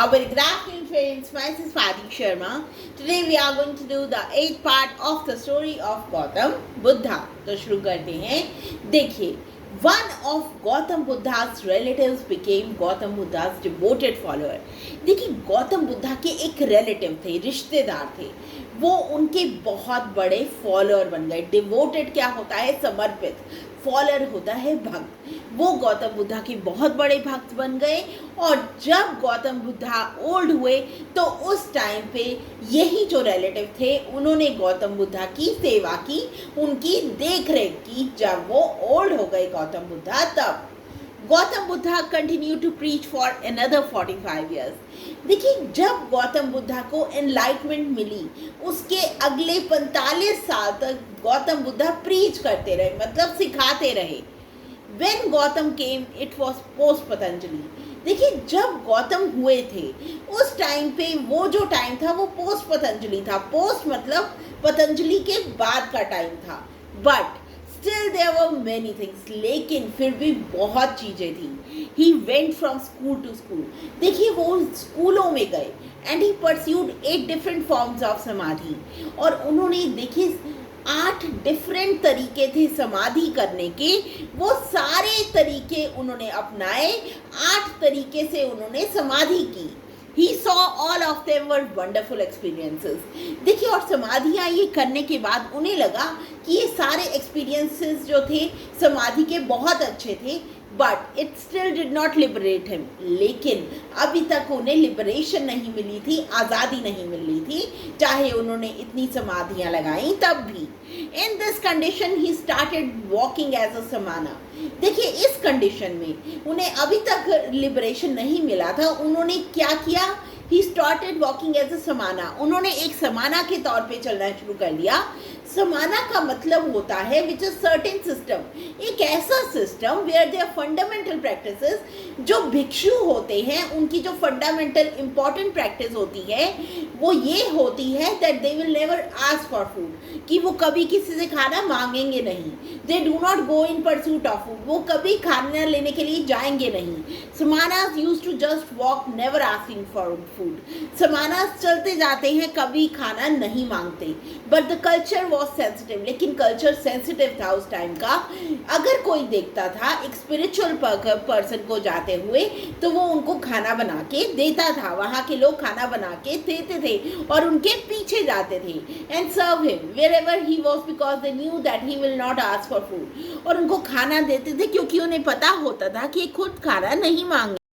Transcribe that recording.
A very good afternoon, friends. Myself Swati Sharma. Today we are going to do the 8th part of the story of Gautam Buddha. तो शुरू करते हैं. देखिए, one of Gautam Buddha's relatives became Gautam Buddha's devoted follower. देखिए, गौतम बुद्धा के एक relative थे, रिश्तेदार थे. वो उनके बहुत बड़े फॉलोअर बन गए. डिवोटेड क्या होता है? समर्पित. फॉलोअर होता है भक्त. वो गौतम बुद्धा के बहुत बड़े भक्त बन गए. और जब गौतम बुद्धा ओल्ड हुए तो उस टाइम पे यही जो रिलेटिव थे उन्होंने गौतम बुद्धा की सेवा की, उनकी देख रेख की. जब वो ओल्ड हो गए गौतम बुद्धा, तब Gautam Buddha continue to preach for another 45 years. देखिए, जब गौतम बुद्धा को एनलाइटमेंट मिली, उसके अगले 45 साल तक गौतम बुद्धा प्रीच करते रहे, मतलब सिखाते रहे. When Gautam came it was post Patanjali. देखिए, जब गौतम हुए थे उस टाइम पे वो जो टाइम था वो पोस्ट पतंजलि था. पोस्ट मतलब पतंजलि के बाद का टाइम था. But still there were many things. लेकिन फिर भी बहुत चीज़ें थी. He went from school to school. देखिए, वो स्कूलों में गए and he pursued 8 different forms of samadhi. और उन्होंने देखिए 8 डिफरेंट तरीके थे समाधि करने के. वो सारे तरीके उन्होंने अपनाए. 8 तरीके से उन्होंने समाधि की. He saw all of them were wonderful experiences. देखिए, और समाधियाँ ये करने के बाद उन्हें लगा कि ये सारे एक्सपीरियंसेस जो थे समाधि के बहुत अच्छे थे. But it still did not liberate him. लेकिन अभी तक उन्हें लिबरेशन नहीं मिली थी, आज़ादी नहीं मिली थी, चाहे उन्होंने इतनी समाधियाँ लगाई तब भी. In this condition he started walking as a samana. देखिए, इस कंडीशन में उन्हें अभी तक लिबरेशन नहीं मिला था. उन्होंने क्या किया? He started walking as a samana. उन्होंने एक समाना के तौर पे चलना शुरू कर लिया. समाना का मतलब होता है विच इज सर्टेन सिस्टम. एक ऐसा system where there fundamental practices. जो भिक्षु होते हैं उनकी जो फंडामेंटल इम्पॉर्टेंट प्रैक्टिस होती है वो ये होती है that they will never ask for food. कि वो कभी किसी से खाना मांगेंगे नहीं. They do not go in pursuit of food. वो कभी खाना लेने के लिए जाएंगे नहीं. Samanas used to just walk never asking for food. Samanas चलते जाते हैं, कभी खाना नहीं मांगते. But the culture was sensitive. लेकिन कल्चर सेंसिटिव था उस टाइम का. अगर कोई देखता था एक स्पिरिचुअल पर्सन को जाते हुए तो वो उनको खाना बना के देता था. वहाँ के लोग खाना बना के देते थे और उनके पीछे जाते थे and serve him wherever he was because they knew that he will not ask for food. और उनको खाना देते थे क्योंकि उन्हें पता होता था कि खुद खाना नहीं मांगे.